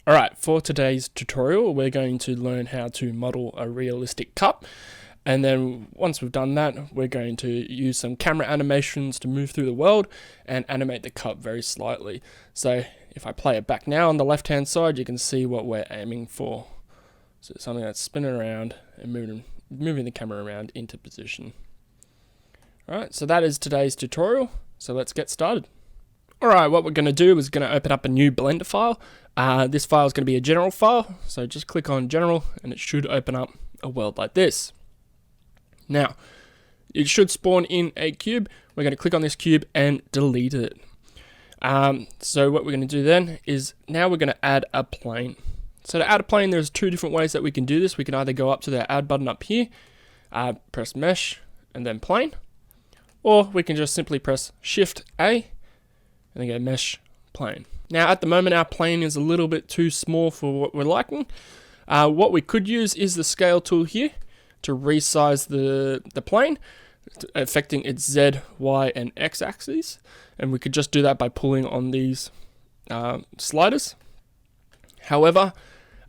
Alright, for today's tutorial, we're going to learn how to model a realistic cup. And then once we've done that, we're going to use some camera animations to move through the world and animate the cup very slightly. So if I play it back now on the left hand side, you can see what we're aiming for. So something that's spinning around and moving the camera around into position. Alright, so that is today's tutorial. So let's get started. Alright, what we're going to do is going to open up a new Blender file. This file is going to be a general file, so just click on general and it should open up a world like this. Now, it should spawn in a cube. We're going to click on this cube and delete it. So what we're going to do then is now we're going to add a plane. So to add a plane, there's two different ways that we can do this. We can either go up to the add button up here, press mesh and then plane, or we can just simply press Shift A and then go mesh plane. Now at the moment our plane is a little bit too small for what we're liking. What we could use is the scale tool here to resize the plane, affecting its Z, Y and X axes, and we could just do that by pulling on these sliders. However,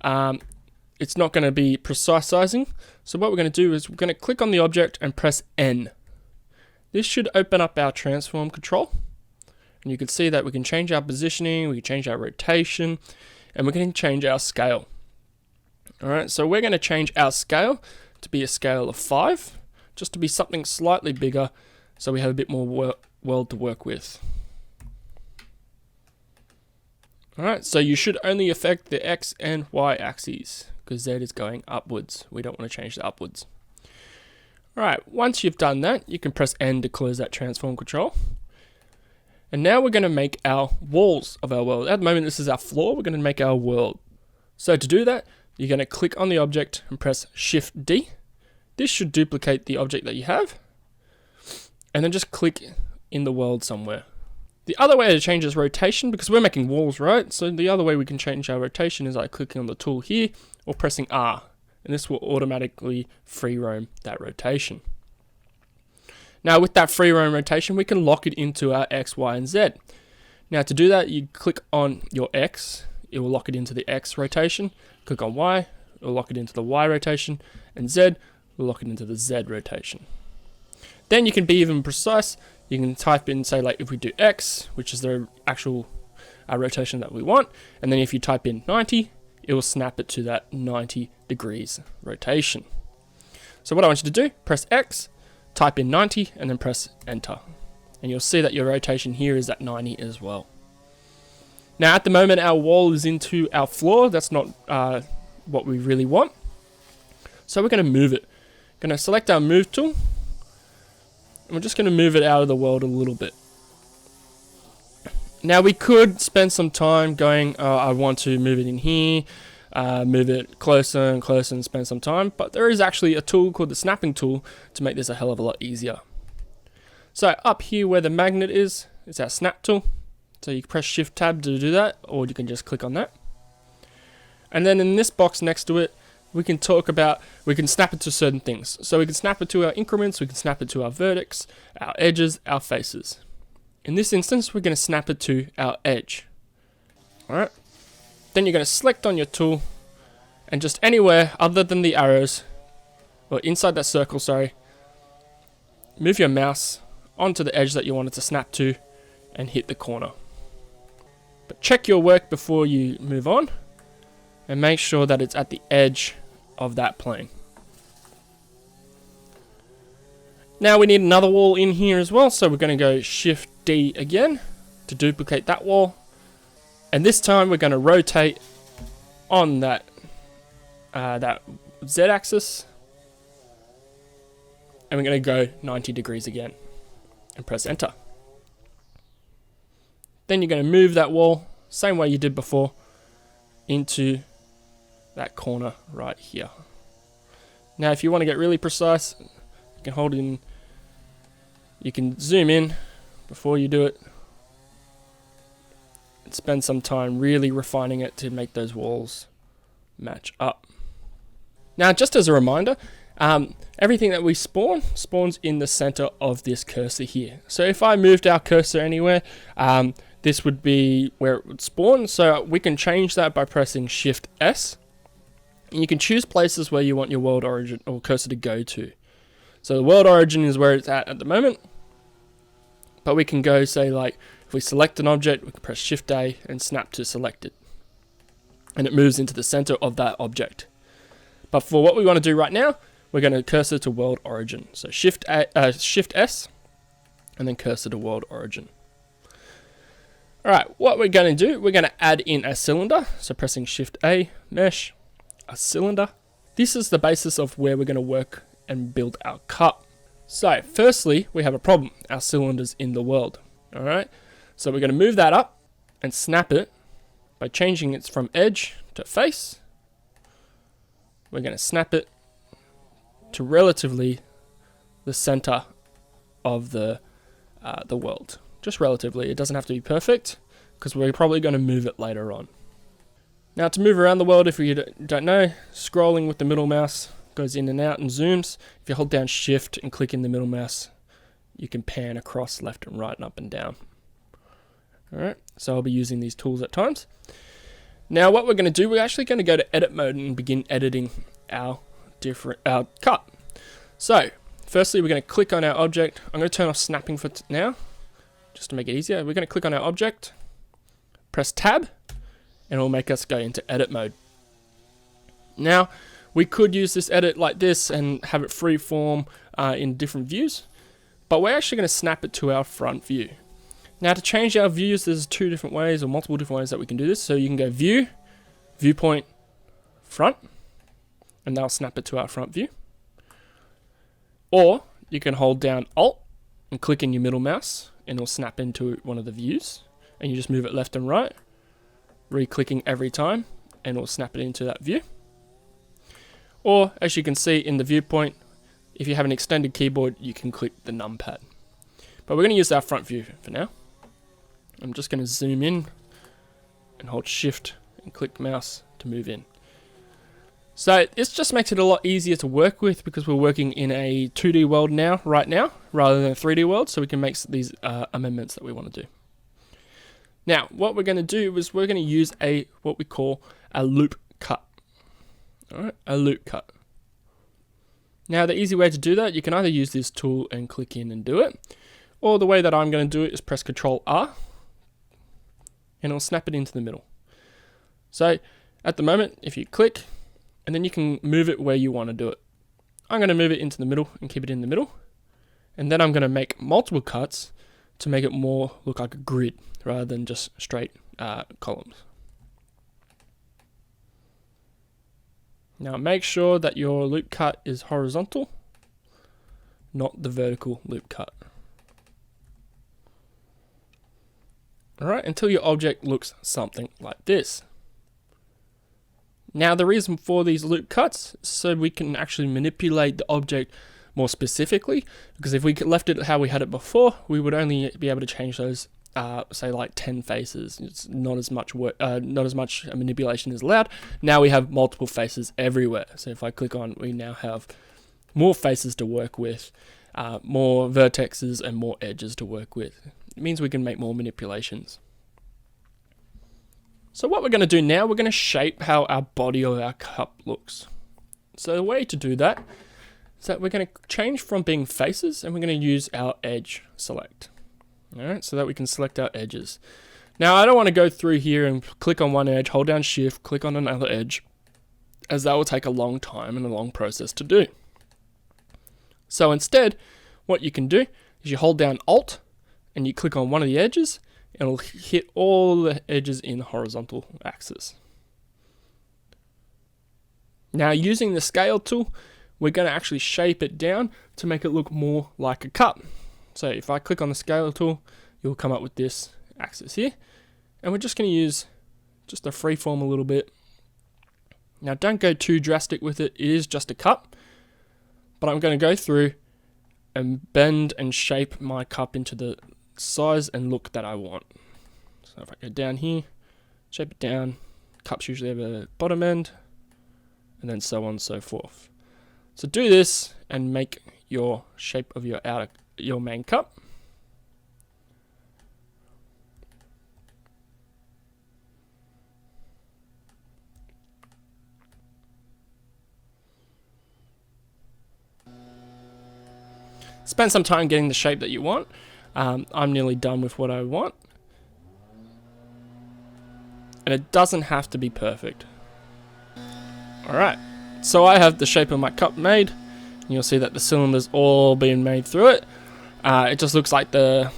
it's not going to be precise sizing, so what we're going to do is we're going to click on the object and press N. This should open up our transform control. And you can see that we can change our positioning, we can change our rotation, and we can change our scale. Alright, so we're going to change our scale to be a scale of 5, just to be something slightly bigger, so we have a bit more world to work with. Alright, so you should only affect the X and Y axes, because Z is going upwards. We don't want to change it upwards. Alright, once you've done that, you can press N to close that transform control. And now we're going to make our walls of our world. At the moment, this is our floor. We're going to make our world. So to do that, you're going to click on the object and press Shift D. This should duplicate the object that you have. And then just click in the world somewhere. The other way to change is rotation, because we're making walls, right? So the other way we can change our rotation is by clicking on the tool here or pressing R. And this will automatically free roam that rotation. Now with that free roam rotation, we can lock it into our X, Y, and Z. Now to do that, you click on your X, it will lock it into the X rotation. Click on Y, it will lock it into the Y rotation, and Z will lock it into the Z rotation. Then you can be even precise. You can type in, say, like if we do X, which is the actual rotation that we want, and then if you type in 90, it will snap it to that 90 degrees rotation. So what I want you to do, press X, type in 90 and then press enter, and you'll see that your rotation here is at 90 as well. Now at the moment our wall is into our floor. That's not what we really want, so we're going to move it. Going to select our move tool and we're just going to move it out of the world a little bit. Now we could spend some time going, I want to move it in here, move it closer and closer and spend some time, but there is actually a tool called the snapping tool to make this a hell of a lot easier. So up here where the magnet is, it's our snap tool. So you can press Shift Tab to do that, or you can just click on that. And then in this box next to it, we can snap it to certain things. So we can snap it to our increments, we can snap it to our vertex, our edges, our faces. In this instance, we're going to snap it to our edge. Alright. Then you're going to select on your tool and just anywhere other than the arrows, or inside that circle, sorry, move your mouse onto the edge that you want it to snap to and hit the corner. But check your work before you move on and make sure that it's at the edge of that plane. Now we need another wall in here as well, so we're going to go Shift D again to duplicate that wall. And this time we're going to rotate on that Z axis, and we're going to go 90 degrees again and press enter. Then you're going to move that wall, same way you did before, into that corner right here. Now if you want to get really precise, you can hold in, you can zoom in before you do it, and spend some time really refining it to make those walls match up. Now just as a reminder, everything that we spawns in the center of this cursor here. So if I moved our cursor anywhere, this would be where it would spawn. So we can change that by pressing Shift S. And you can choose places where you want your world origin or cursor to go to. So the world origin is where it's at the moment. But we can go, say, like, if we select an object, we can press Shift A and snap to select it. And it moves into the center of that object. But for what we want to do right now, we're going to cursor to world origin. So Shift S, and then cursor to world origin. Alright, what we're going to do, we're going to add in a cylinder. So pressing Shift A, mesh, a cylinder. This is the basis of where we're going to work and build our cup. So firstly, we have a problem. Our cylinder's in the world. Alright, so we're going to move that up and snap it by changing it from edge to face. We're going to snap it to relatively the center of the world. Just relatively. It doesn't have to be perfect because we're probably going to move it later on. Now to move around the world, if you don't know, scrolling with the middle mouse goes in and out and zooms. If you hold down Shift and click in the middle mouse, you can pan across left and right and up and down. Alright, so I'll be using these tools at times. Now what we're going to do, we're actually going to go to edit mode and begin editing our cut. So firstly, we're going to click on our object. I'm going to turn off snapping for now, just to make it easier. We're going to click on our object, press Tab, and it'll make us go into edit mode. Now, we could use this edit like this and have it freeform in different views, but we're actually going to snap it to our front view. Now, to change our views, there's two different ways or multiple different ways that we can do this. So you can go View, Viewpoint, Front, and that'll snap it to our front view. Or you can hold down Alt and click in your middle mouse, and it'll snap into one of the views, and you just move it left and right, re-clicking every time, and it'll snap it into that view. Or, as you can see in the viewpoint, if you have an extended keyboard, you can click the numpad. But we're going to use our front view for now. I'm just going to zoom in and hold Shift and click mouse to move in. So this just makes it a lot easier to work with because we're working in a 2D world right now, rather than a 3D world, so we can make these amendments that we want to do. Now, what we're going to do is we're going to use what we call a loop cut. Alright, a loop cut. Now, the easy way to do that, you can either use this tool and click in and do it, or the way that I'm going to do it is press Ctrl R, and it'll snap it into the middle. So, at the moment, if you click, and then you can move it where you want to do it. I'm going to move it into the middle and keep it in the middle, and then I'm going to make multiple cuts to make it more look like a grid rather than just straight columns. Now make sure that your loop cut is horizontal, not the vertical loop cut. Alright, until your object looks something like this. Now the reason for these loop cuts is so we can actually manipulate the object more specifically, because if we left it how we had it before, we would only be able to change those say like 10 faces. It's not as much work, not as much manipulation is allowed. Now we have multiple faces everywhere. So if I click on, we now have more faces to work with, more vertexes and more edges to work with. It means we can make more manipulations. So what we're going to do now, we're going to shape how our body of our cup looks. So the way to do that is that we're going to change from being faces and we're going to use our edge select. Alright, so that we can select our edges. Now I don't want to go through here and click on one edge, hold down Shift, click on another edge, as that will take a long time and a long process to do. So instead, what you can do is you hold down Alt and you click on one of the edges, and it'll hit all the edges in the horizontal axis. Now using the scale tool, we're going to actually shape it down to make it look more like a cup. So if I click on the scale tool, you'll come up with this axis here. And we're just going to use just a freeform a little bit. Now don't go too drastic with it, it is just a cup. But I'm going to go through and bend and shape my cup into the size and look that I want. So if I go down here, shape it down, cups usually have a bottom end, and then so on and so forth. So do this and make your shape of your main cup. Spend some time getting the shape that you want. I'm nearly done with what I want. And it doesn't have to be perfect. Alright, so I have the shape of my cup made. You'll see that the cylinder's all been made through it. It just looks like the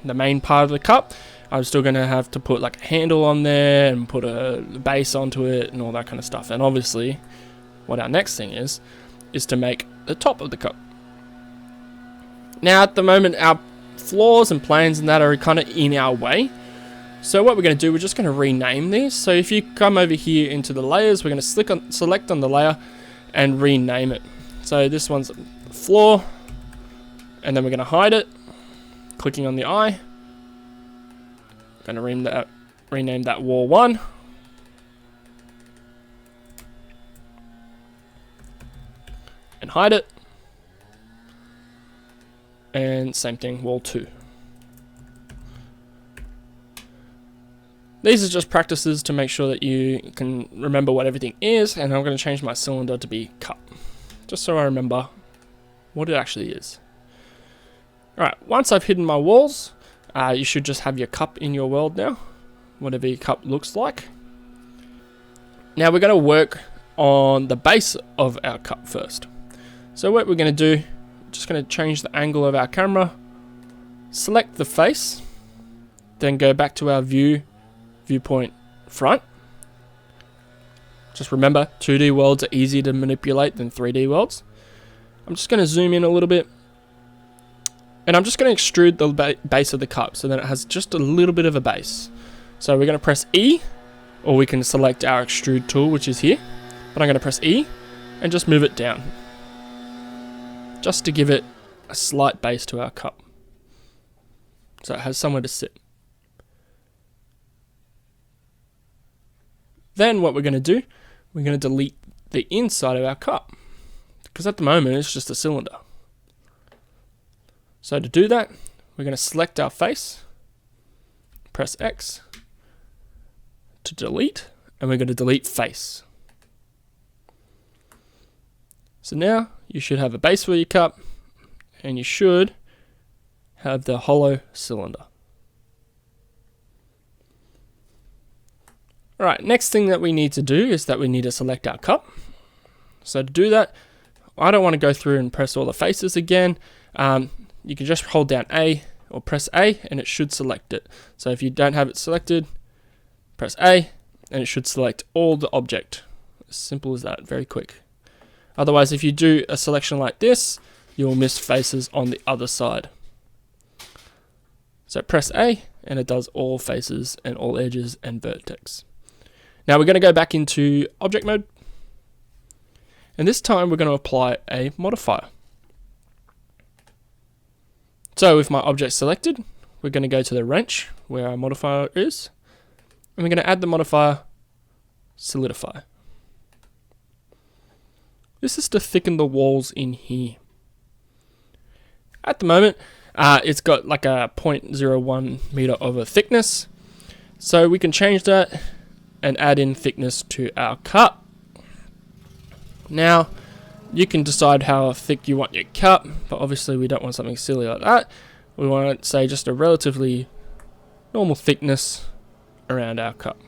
main part of the cup. I'm still going to have to put like a handle on there and put a base onto it and all that kind of stuff. And obviously, what our next thing is to make the top of the cup. Now at the moment, our floors and planes and that are kind of in our way. So what we're going to do, we're just going to rename these. So if you come over here into the layers, we're going to select on the layer and rename it. So this one's floor, and then we're going to hide it, clicking on the eye. Going to rename that wall 1. And hide it. And same thing, wall 2. These are just practices to make sure that you can remember what everything is, and I'm going to change my cylinder to be cup, just so I remember what it actually is. Alright, once I've hidden my walls, you should just have your cup in your world now, whatever your cup looks like. Now we're going to work on the base of our cup first. So what we're going to do, just going to change the angle of our camera, select the face, then go back to our viewpoint front. Just remember, 2D worlds are easier to manipulate than 3D worlds. I'm just going to zoom in a little bit. And I'm just going to extrude the base of the cup so that it has just a little bit of a base. So we're going to press E, or we can select our extrude tool, which is here. But I'm going to press E and just move it down, just to give it a slight base to our cup, so it has somewhere to sit. Then what we're going to do, we're going to delete the inside of our cup, because at the moment it's just a cylinder. So to do that, we're going to select our face, press X to delete, and we're going to delete face. So now you should have a base for your cup, and you should have the hollow cylinder. Alright, next thing that we need to do is that we need to select our cup. So to do that, I don't want to go through and press all the faces again. You can just hold down A or press A and it should select it. So if you don't have it selected, press A and it should select all the object. As simple as that, very quick. Otherwise, if you do a selection like this, you'll miss faces on the other side. So press A and it does all faces and all edges and vertex. Now we're going to go back into object mode. And this time we're going to apply a modifier. So with my object selected, we're going to go to the wrench where our modifier is. And we're going to add the modifier solidify. This is to thicken the walls in here. At the moment, it's got like a 0.01 meter of a thickness. So we can change that and add in thickness to our cup. Now, you can decide how thick you want your cup, but obviously we don't want something silly like that. We want, say, just a relatively normal thickness around our cup.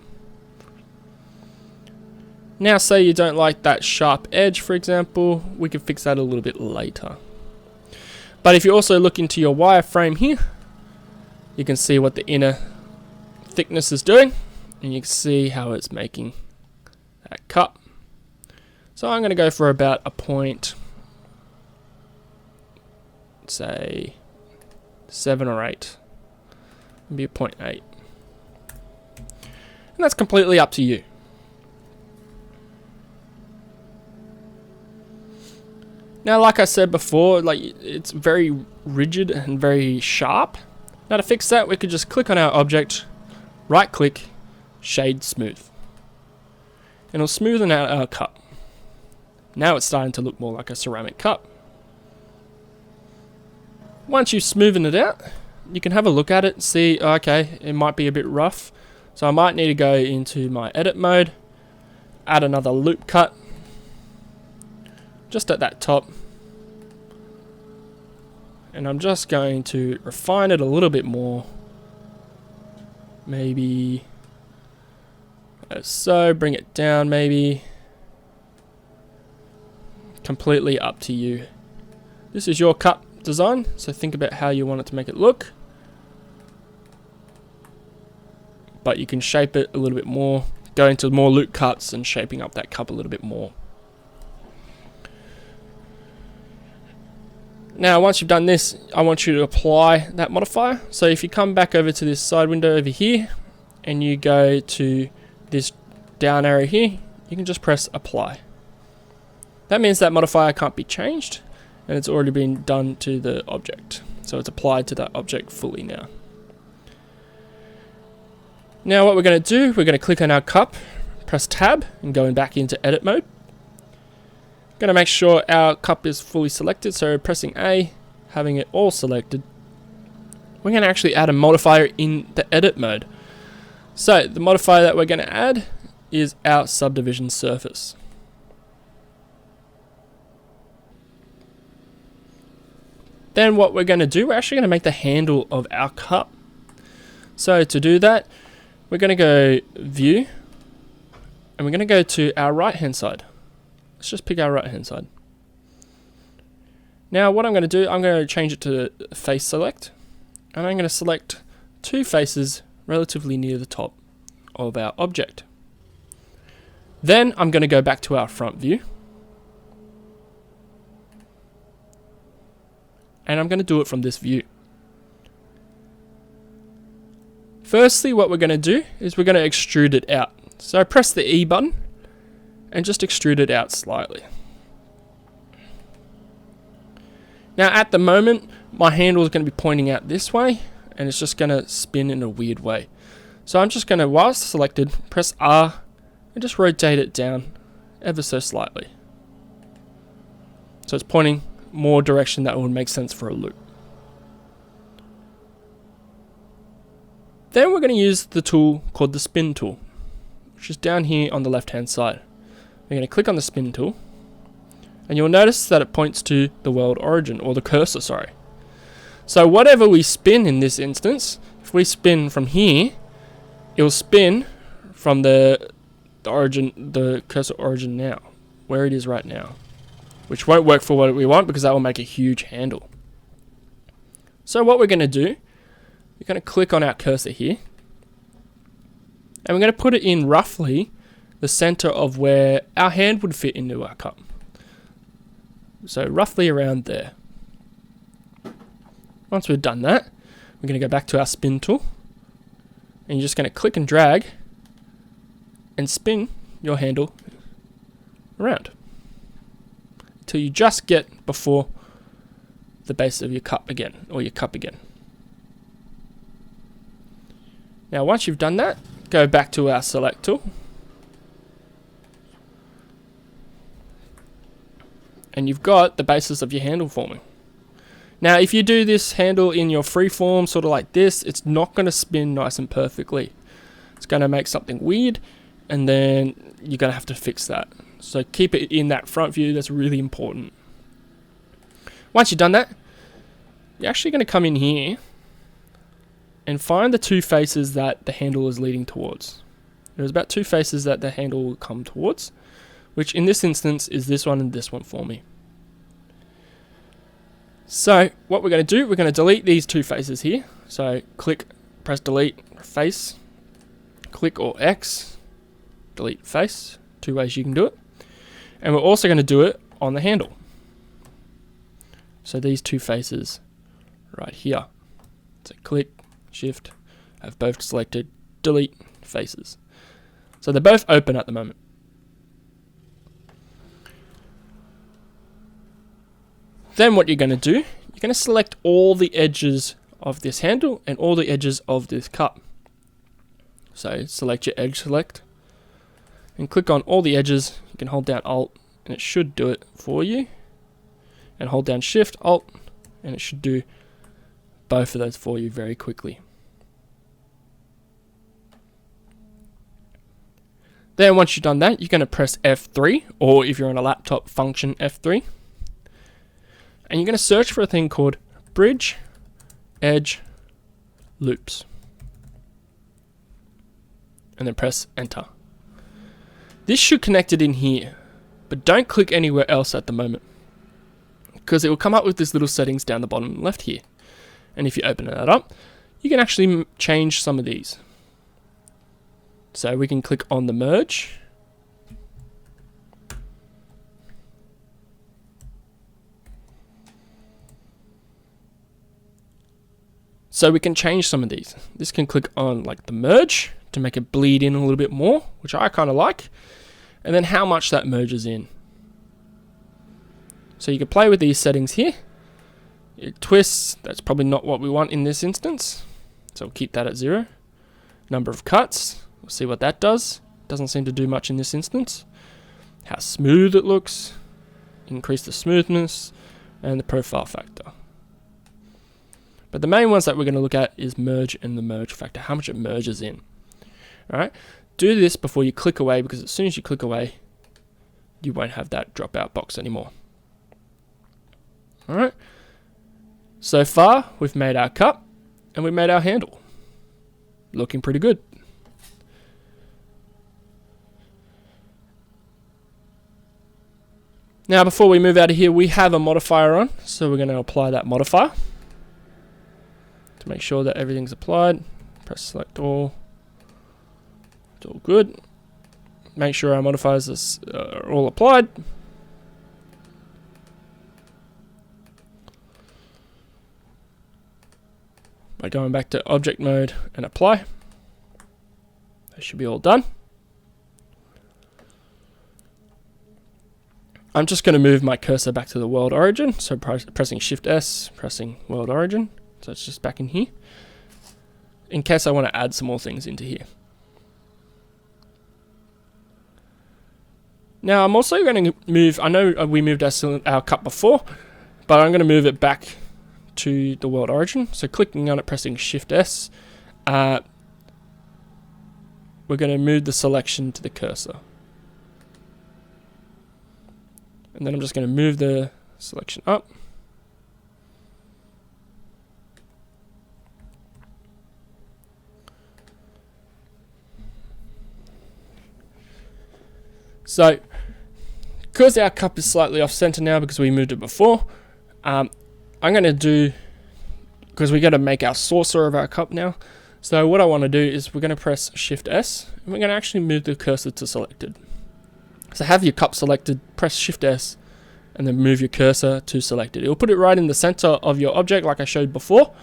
Now, say you don't like that sharp edge, for example, we can fix that a little bit later. But if you also look into your wireframe here, you can see what the inner thickness is doing, and you can see how it's making that cup. So I'm going to go for about a point, say 7 or 8, maybe a 0.8. And that's completely up to you. Now, like I said before, it's very rigid and very sharp. Now to fix that, we could just click on our object, right click, shade smooth. And it'll smoothen out our cup. Now it's starting to look more like a ceramic cup. Once you've smoothened it out, you can have a look at it and see, okay, it might be a bit rough. So I might need to go into my edit mode, add another loop cut, just at that top. And I'm just going to refine it a little bit more. Maybe so, bring it down maybe. Completely up to you. This is your cup design, so think about how you want it to make it look. But you can shape it a little bit more, go into more loop cuts and shaping up that cup a little bit more. Now, once you've done this, I want you to apply that modifier. So if you come back over to this side window over here, and you go to this down arrow here, you can just press apply. That means that modifier can't be changed, and it's already been done to the object. So it's applied to that object fully now. Now what we're going to do, we're going to click on our cup, press tab, and go back into edit mode. Going to make sure our cup is fully selected, so pressing A, having it all selected. We're going to actually add a modifier in the edit mode. So the modifier that we're going to add is our subdivision surface. Then what we're going to do, we're actually going to make the handle of our cup. So to do that, we're going to go view, and we're going to go to our right hand side. Let's just pick our right hand side. Now what I'm going to do, I'm going to change it to face select, and I'm going to select two faces relatively near the top of our object. Then I'm going to go back to our front view, and I'm going to do it from this view. Firstly, what we're going to do is we're going to extrude it out. So press the E button and just extrude it out slightly. Now at the moment, my handle is going to be pointing out this way, and it's just going to spin in a weird way. So I'm just going to, whilst selected, press R and just rotate it down ever so slightly. So it's pointing more direction that would make sense for a loop. Then we're going to use the tool called the spin tool, which is down here on the left hand side. We're going to click on the spin tool, and you'll notice that it points to the world origin, or the cursor, sorry. So whatever we spin in this instance, if we spin from here, it will spin from the origin, the cursor origin now, where it is right now, which won't work for what we want because that will make a huge handle. So what we're going to do, we're going to click on our cursor here, and we're going to put it in roughly the center of where our hand would fit into our cup. So roughly around there. Once we've done that, we're going to go back to our spin tool, and you're just going to click and drag and spin your handle around until you just get before the base of your cup again, or your cup again. Now once you've done that, go back to our select tool, and you've got the basis of your handle forming. Now if you do this handle in your free form, sort of like this, it's not going to spin nice and perfectly. It's going to make something weird, and then you're going to have to fix that. So keep it in that front view, that's really important. Once you've done that, you're actually going to come in here and find the two faces that the handle is leading towards. There's about two faces that the handle will come towards, which in this instance is this one and this one for me. So what we're going to do, we're going to delete these two faces here. So click, press delete face, click or X, delete face, two ways you can do it. And we're also going to do it on the handle. So these two faces right here. So click, shift, have both selected, delete faces. So they're both open at the moment. Then what you're going to do, you're going to select all the edges of this handle and all the edges of this cup. So select your edge select and click on all the edges. You can hold down Alt and it should do it for you. And hold down Shift, Alt, and it should do both of those for you very quickly. Then once you've done that, you're going to press F3, or if you're on a laptop, function F3. And you're going to search for a thing called bridge, edge, loops. And then press enter. This should connect it in here, but don't click anywhere else at the moment, because it will come up with this little settings down the bottom left here. And if you open that up, you can actually change some of these. So we can click on the merge. So we can change some of these. This can click on like the merge to make it bleed in a little bit more, which I kind of like. And then how much that merges in. So you can play with these settings here. It twists, that's probably not what we want in this instance. So we'll keep that at 0. Number of cuts, we'll see what that does. Doesn't seem to do much in this instance. How smooth it looks. Increase the smoothness and the profile factor. But the main ones that we're going to look at is merge and the merge factor, how much it merges in. Alright, do this before you click away, because as soon as you click away, you won't have that dropout box anymore. Alright, so far we've made our cup and we made our handle. Looking pretty good. Now before we move out of here, we have a modifier on, so we're going to apply that modifier. To make sure that everything's applied, press select all. It's all good. Make sure our modifiers are all applied. By going back to object mode and apply. That should be all done. I'm just going to move my cursor back to the world origin. So pressing Shift S, pressing world origin. So it's just back in here. In case I want to add some more things into here. Now I'm also going to move, I know we moved our cup before, but I'm going to move it back to the world origin. So clicking on it, pressing Shift S, we're going to move the selection to the cursor. And then I'm just going to move the selection up. So, because our cup is slightly off center now because we moved it before, I'm going to do, because we got to make our saucer of our cup now. So what I want to do is we're going to press Shift S, and we're going to actually move the cursor to selected. So have your cup selected, press Shift S, and then move your cursor to selected. It'll put it right in the center of your object like I showed before,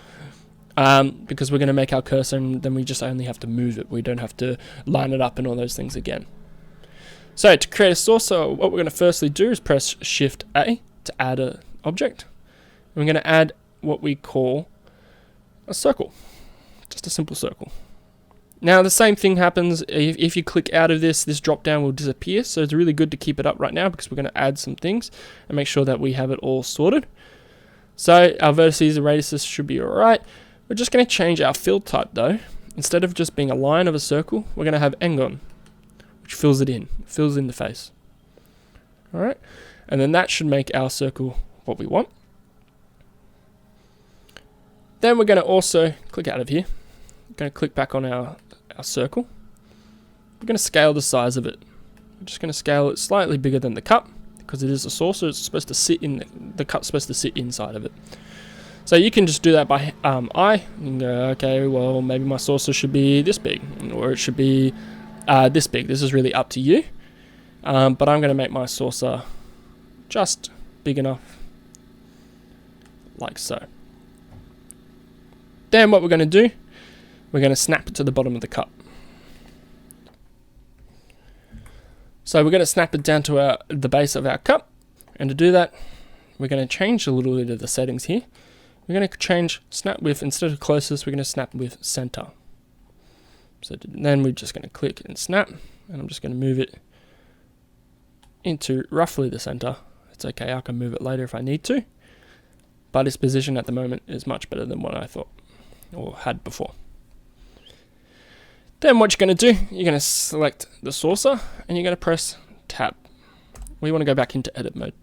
because we're going to make our cursor and then we just only have to move it. We don't have to line it up and all those things again. So to create a saucer, what we're going to firstly do is press Shift A to add an object. And we're going to add what we call a circle, just a simple circle. Now the same thing happens if you click out of this drop down will disappear. So it's really good to keep it up right now because we're going to add some things and make sure that we have it all sorted. So our vertices and radiuses should be alright. We're just going to change our fill type though. Instead of just being a line of a circle, we're going to have n-gon, which fills it in, fills in the face. Alright, and then that should make our circle what we want. Then we're going to also click out of here. We're going to click back on our circle. We're going to scale the size of it. We're just going to scale it slightly bigger than the cup because it is a saucer. It's supposed to sit in the cup's supposed to sit inside of it. So you can just do that by eye. You can go, okay, well maybe my saucer should be this big, or it should be this big. This is really up to you. But I'm going to make my saucer just big enough, like so. Then what we're going to do, we're going to snap it to the bottom of the cup. So we're going to snap it down to the base of our cup. And to do that, we're going to change a little bit of the settings here. We're going to change snap width, instead of closest, we're going to snap with center. So then we're just going to click and snap, and I'm just going to move it into roughly the center. It's okay, I can move it later if I need to. But its position at the moment is much better than what I thought or had before. Then what you're going to do, you're going to select the saucer and you're going to press tab. We want to go back into edit mode.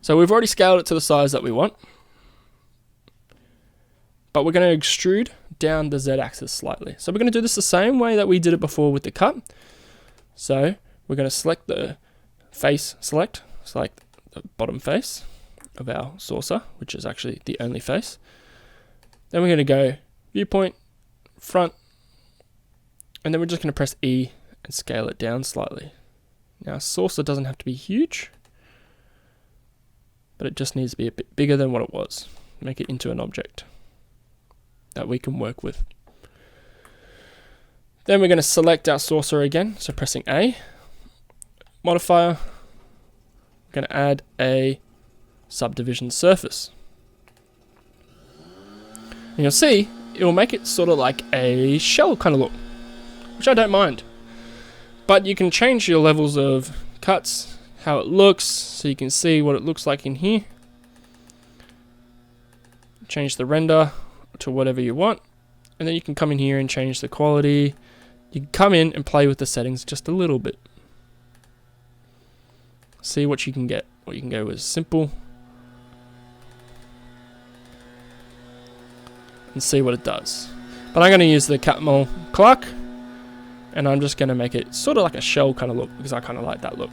So we've already scaled it to the size that we want. but we're going to extrude down the z-axis slightly. So we're going to do this the same way that we did it before with the cup. So we're going to select the face select the bottom face of our saucer, which is actually the only face. Then we're going to go viewpoint, front, and then we're just going to press E and scale it down slightly. Now, saucer doesn't have to be huge, but it just needs to be a bit bigger than what it was. Make it into an object that we can work with. Then we're going to select our saucer again, so pressing A. Modifier, we're going to add a subdivision surface. And you'll see, it will make it sort of like a shell kind of look, which I don't mind. But you can change your levels of cuts, how it looks, so you can see what it looks like in here. Change the render to whatever you want, and then you can come in here and change the quality. You can come in and play with the settings just a little bit. See what you can get. What you can go with simple, and see what it does. But I'm going to use the Catmull Clark, and I'm just going to make it sort of like a shell kind of look, because I kind of like that look.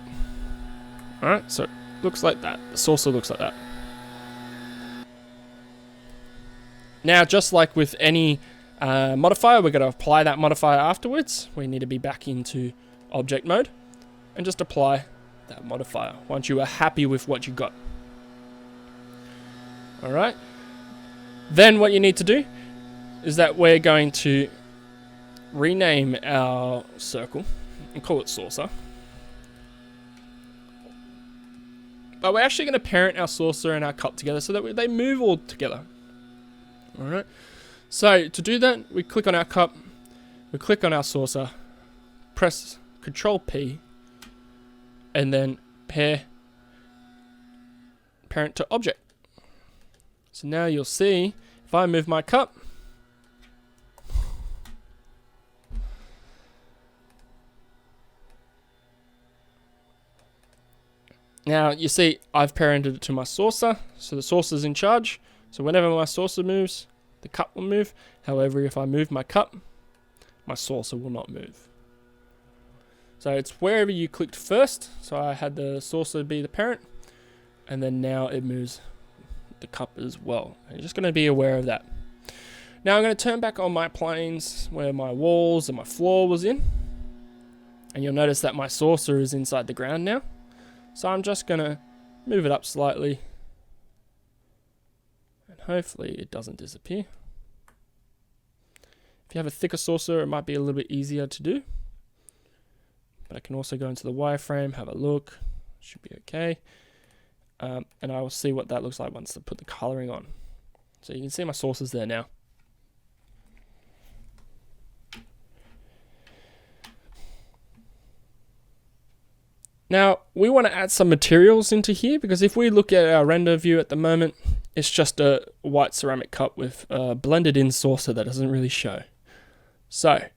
Alright, so it looks like that. The saucer looks like that. Now, just like with any modifier, we're going to apply that modifier afterwards. We need to be back into object mode and just apply that modifier once you are happy with what you got. Alright. Then what you need to do is that we're going to rename our circle and call it saucer. But we're actually going to parent our saucer and our cup together so that they move all together. Alright. So to do that, we click on our cup, we click on our saucer, press Control P, and then parent to object. So now you'll see, if I move my cup, now you see I've parented it to my saucer, so the saucer's in charge. So whenever my saucer moves, the cup will move. However, if I move my cup, my saucer will not move. So it's wherever you clicked first. So I had the saucer be the parent, and then now it moves the cup as well. And you're just going to be aware of that. Now I'm going to turn back on my planes where my walls and my floor was in. And you'll notice that my saucer is inside the ground now. So I'm just going to move it up slightly. And hopefully it doesn't disappear. If you have a thicker saucer, it might be a little bit easier to do. But I can also go into the wireframe, have a look. Should be okay. And I will see what that looks like once I put the coloring on. So you can see my saucers there now. Now, we want to add some materials into here, because if we look at our render view at the moment, it's just a white ceramic cup with a blended in saucer that doesn't really show. So,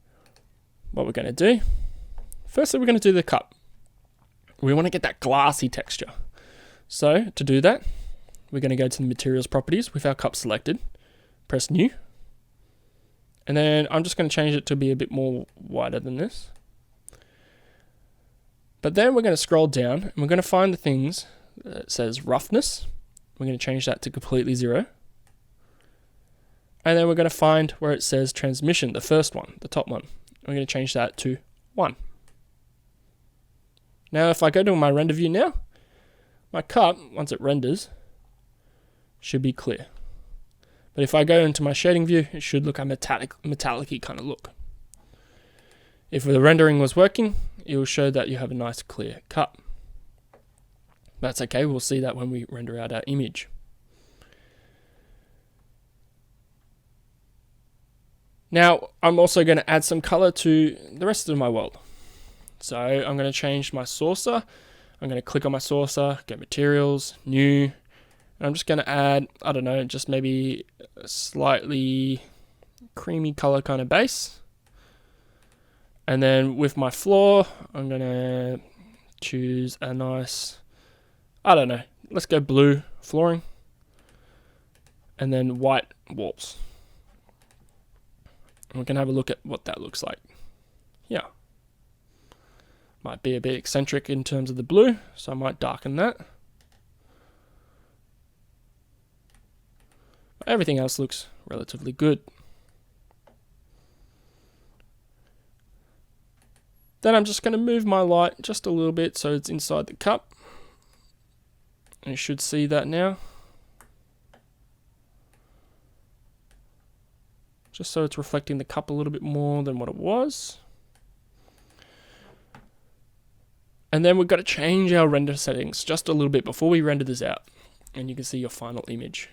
what we're going to do, firstly we're going to do the cup. We want to get that glassy texture. So, to do that, we're going to go to the materials properties with our cup selected, press new, and then I'm just going to change it to be a bit more wider than this. But then we're going to scroll down and we're going to find the things that says roughness. We're going to change that to completely 0. And then we're going to find where it says transmission, the first one, the top one. We're going to change that to 1. Now if I go to my render view now, my cup, once it renders, should be clear. But if I go into my shading view, it should look a metallic-y kind of look. If the rendering was working, it will show that you have a nice clear cup. That's okay, we'll see that when we render out our image. Now, I'm also going to add some color to the rest of my world. So I'm going to change my saucer. I'm going to click on my saucer, get materials, new, and I'm just going to add, I don't know, just maybe a slightly creamy color kind of base. And then with my floor, I'm going to choose a nice, I don't know, let's go blue flooring. And then white walls. And we can have a look at what that looks like. Yeah. Might be a bit eccentric in terms of the blue, so I might darken that. Everything else looks relatively good. Then I'm just going to move my light just a little bit so it's inside the cup. And you should see that now. Just so it's reflecting the cup a little bit more than what it was. And then we've got to change our render settings just a little bit before we render this out. And you can see your final image.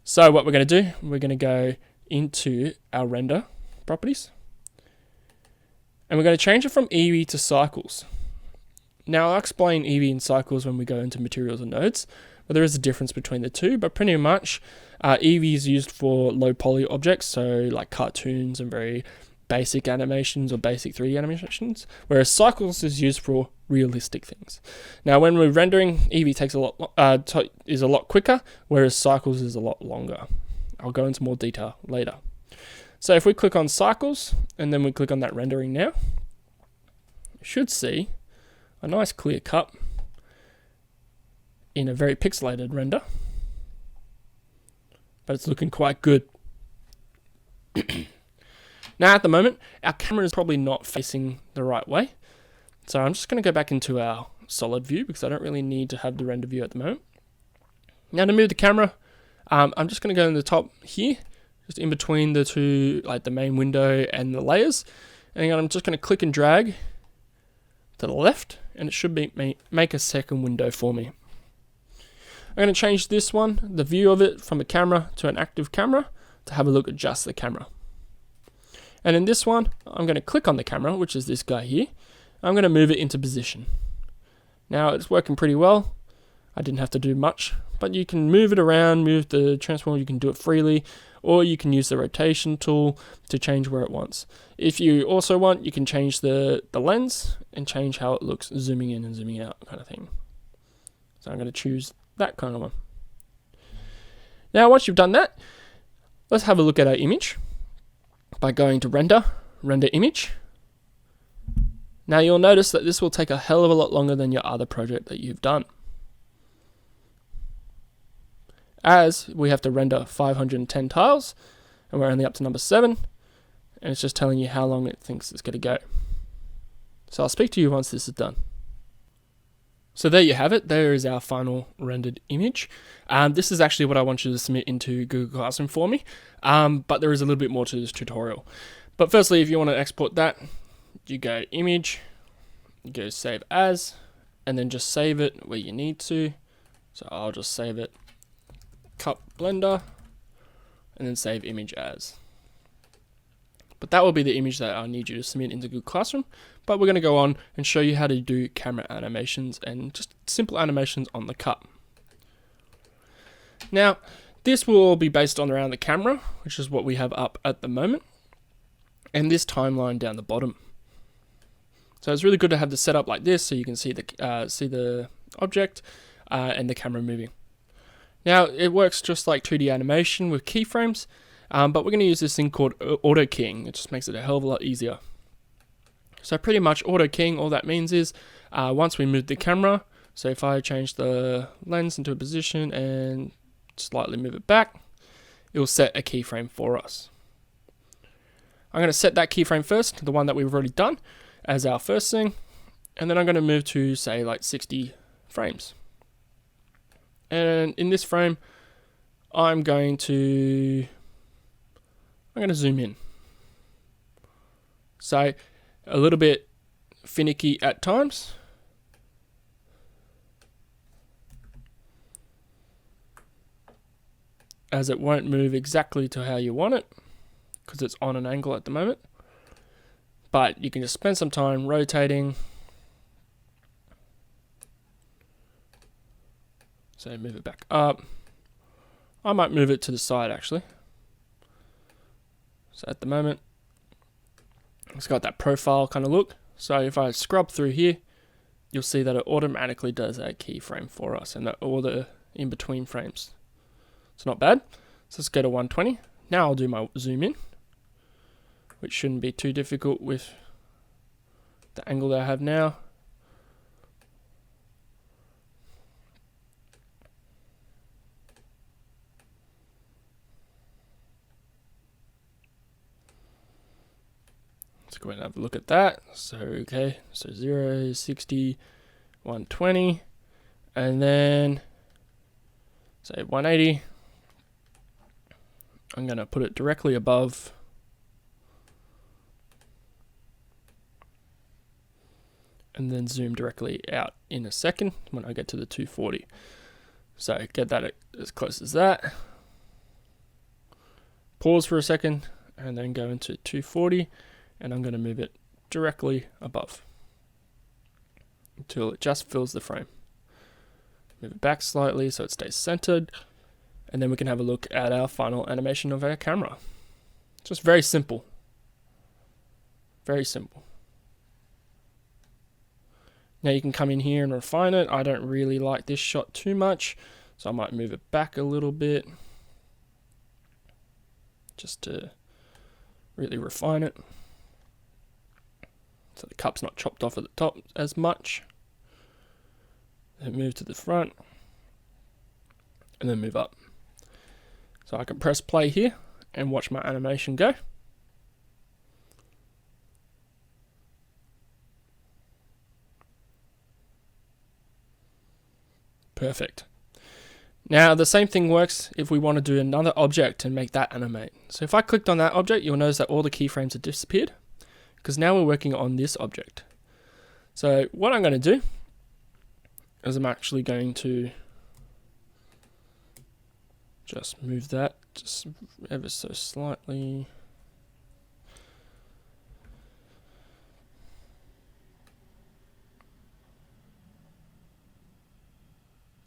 So what we're going to do, we're going to go into our render properties. And we're going to change it from Eevee to cycles. Now I'll explain Eevee and cycles when we go into materials and nodes, but there is a difference between the two, but pretty much Eevee is used for low poly objects, so like cartoons and very basic animations or basic 3D animations, whereas cycles is used for realistic things. Now when we're rendering, Eevee takes is a lot quicker, whereas cycles is a lot longer. I'll go into more detail later. So if we click on cycles and then we click on that rendering now, you should see a nice clear cup in a very pixelated render, but it's looking quite good. Now at the moment, our camera is probably not facing the right way. So I'm just going to go back into our solid view because I don't really need to have the render view at the moment. Now to move the camera, I'm just going to go in the top here, just in between the two, like the main window and the layers. And I'm just going to click and drag to the left, and it should make a second window for me. I'm going to change this one, the view of it, from a camera to an active camera to have a look at just the camera. And in this one, I'm going to click on the camera, which is this guy here. I'm going to move it into position. Now it's working pretty well. I didn't have to do much, but you can move it around, move the transform, you can do it freely, or you can use the rotation tool to change where it wants. If you also want, you can change the lens and change how it looks zooming in and zooming out kind of thing. So I'm going to choose that kind of one. Now once you've done that, let's have a look at our image by going to render image. Now you'll notice that this will take a hell of a lot longer than your other project that you've done, as we have to render 510 tiles and we're only up to number 7, and it's just telling you how long it thinks it's going to go. So I'll speak to you once this is done. So there you have it. There is our final rendered image. This is actually what I want you to submit into Google Classroom for me, but there is a little bit more to this tutorial. But firstly, if you want to export that, you go image, you go save as, and then just save it where you need to. So I'll just save it cup blender and then save image as. But that will be the image that I need you to submit into Google Classroom. But we're going to go on and show you how to do camera animations and just simple animations on the cup. Now, this will all be based on around the camera, which is what we have up at the moment, and this timeline down the bottom. So it's really good to have the setup like this so you can see the object and the camera moving. Now, it works just like 2D animation with keyframes, but we're going to use this thing called auto keying. It just makes it a hell of a lot easier. So pretty much auto keying, all that means is once we move the camera, so if I change the lens into a position and slightly move it back, it will set a keyframe for us. I'm going to set that keyframe first, the one that we've already done, as our first thing, and then I'm going to move to say like 60 frames. And in this frame, I'm going to zoom in. So a little bit finicky at times. As it won't move exactly to how you want it, because it's on an angle at the moment. But you can just spend some time rotating. So move it back up. I might move it to the side actually. So at the moment, it's got that profile kind of look. So if I scrub through here, you'll see that it automatically does a keyframe for us and all the in-between frames. It's not bad. So let's go to 120. Now I'll do my zoom in. which shouldn't be too difficult with the angle that I have now. Let's go ahead and have a look at that. So, okay, so 0, 60, 120, and then say 180. I'm going to put it directly above and then zoom directly out in a second when I get to the 240. So get that as close as that. Pause for a second and then go into 240, and I'm going to move it directly above until it just fills the frame. Move it back slightly so it stays centered, and then we can have a look at our final animation of our camera. Just very simple. Very simple. Now you can come in here and refine it. I don't really like this shot too much, so I might move it back a little bit just to really refine it, so the cup's not chopped off at the top as much. Then move to the front and then move up. So I can press play here and watch my animation go. Perfect. Now the same thing works if we want to do another object and make that animate. So if I clicked on that object, you'll notice that all the keyframes have disappeared, because now we're working on this object. So what I'm going to do is I'm actually going to just move that just ever so slightly.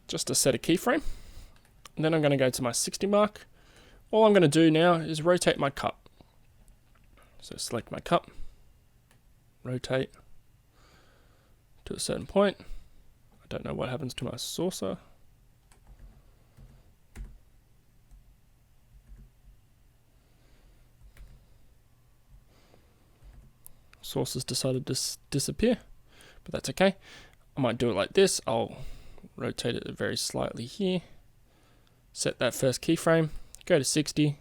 Just to set a keyframe. And then I'm going to go to my 60 mark. All I'm going to do now is rotate my cup. So select my cup, rotate to a certain point. I don't know what happens to my saucer. Saucer's decided to disappear, but that's okay. I might do it like this. I'll rotate it very slightly here. Set that first keyframe, go to 60,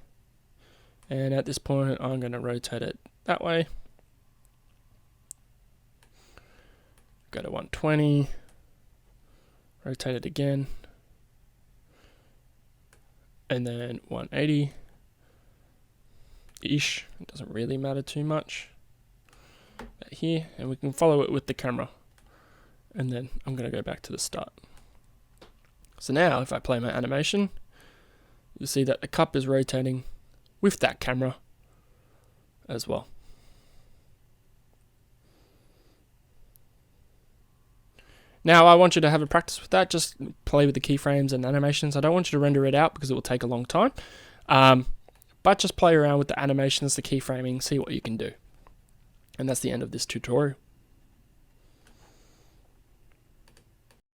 and at this point I'm going to rotate it that way. Go to 120, rotate it again, and then 180-ish. It doesn't really matter too much. But here, and we can follow it with the camera. And then I'm going to go back to the start. So now if I play my animation, you'll see that the cup is rotating with that camera as well. Now I want you to have a practice with that. Just play with the keyframes and animations. I don't want you to render it out because it will take a long time. But just play around with the animations, the keyframing, see what you can do. And that's the end of this tutorial.